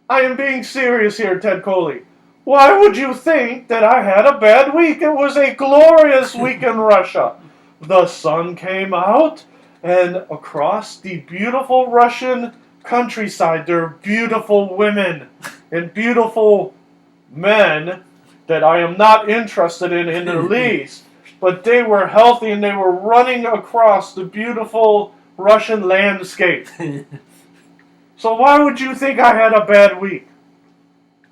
I am being serious here, Ted Coley. Why would you think that I had a bad week? It was a glorious week in Russia. The sun came out, and across the beautiful Russian countryside, there are beautiful women and beautiful men that I am not interested in the least. But they were healthy and they were running across the beautiful Russian landscape. So why would you think I had a bad week?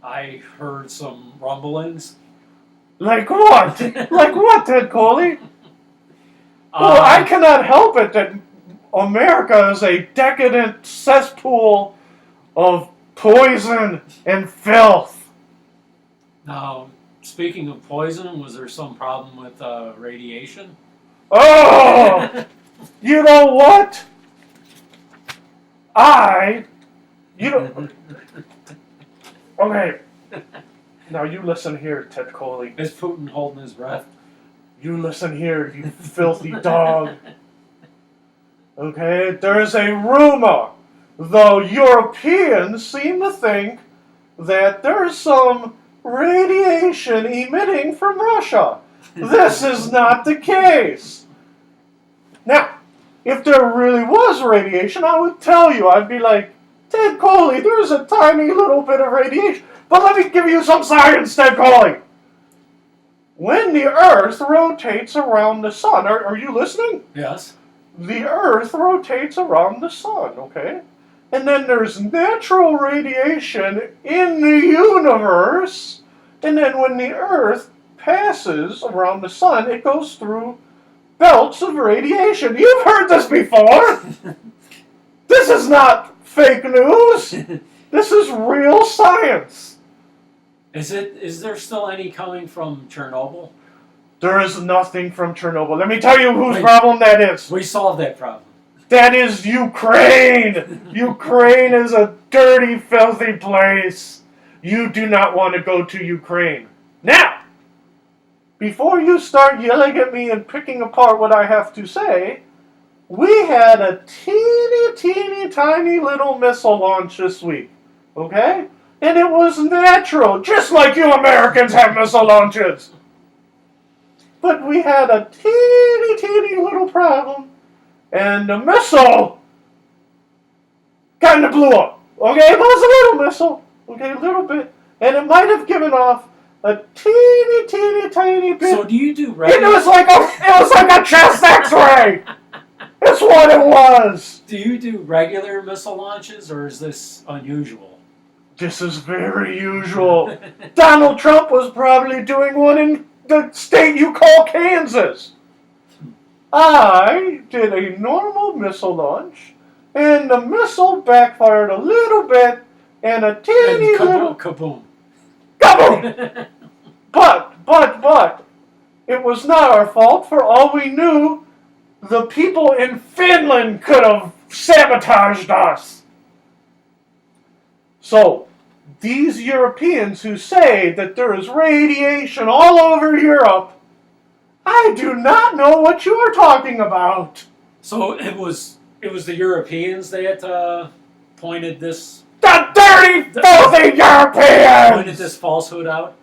I heard some rumblings. Like what? Like what, Ted Coley? Well, I cannot help it that America is a decadent cesspool of poison and filth. Now, speaking of poison, was there some problem with radiation? Oh! You know what? Okay. Now you listen here, Ted Coley. Is Putin holding his breath? You listen here, you filthy dog. Okay? There's a rumor. The Europeans seem to think that there's some radiation emitting from Russia. This is not the case. Now, if there really was radiation, I would tell you. I'd be like, Ted Coley, there's a tiny little bit of radiation. But let me give you some science, Ted Coley. When the Earth rotates around the sun, are you listening? Yes. The Earth rotates around the sun, okay? And then there's natural radiation in the universe. And then when the Earth passes around the sun, it goes through belts of radiation. You've heard this before. This is not fake news. This is real science. Is there still any coming from Chernobyl? There is nothing from Chernobyl. Let me tell you whose problem that is. We solved that problem. That is Ukraine. Ukraine is a dirty, filthy place. You do not want to go to Ukraine. Now, before you start yelling at me and picking apart what I have to say, we had a teeny tiny little missile launch this week. Okay? And it was natural, just like you Americans have missile launches. But we had a teeny little problem, and the missile kind of blew up. Okay? It was a little missile. Okay, a little bit. And it might have given off a teeny tiny bit. So do you do regular? It was like a chest X-ray. That's what it was. Do you do regular missile launches, or is this unusual? This is very usual. Donald Trump was probably doing one in the state you call Kansas. I did a normal missile launch, and the missile backfired a little bit, and a teeny little kaboom. Kaboom! But, it was not our fault. For all we knew, the people in Finland could have sabotaged us. So, these Europeans who say that there is radiation all over Europe, I do not know what you are talking about. So it was the Europeans that pointed this. The dirty, filthy Europeans! Pointed this falsehood out.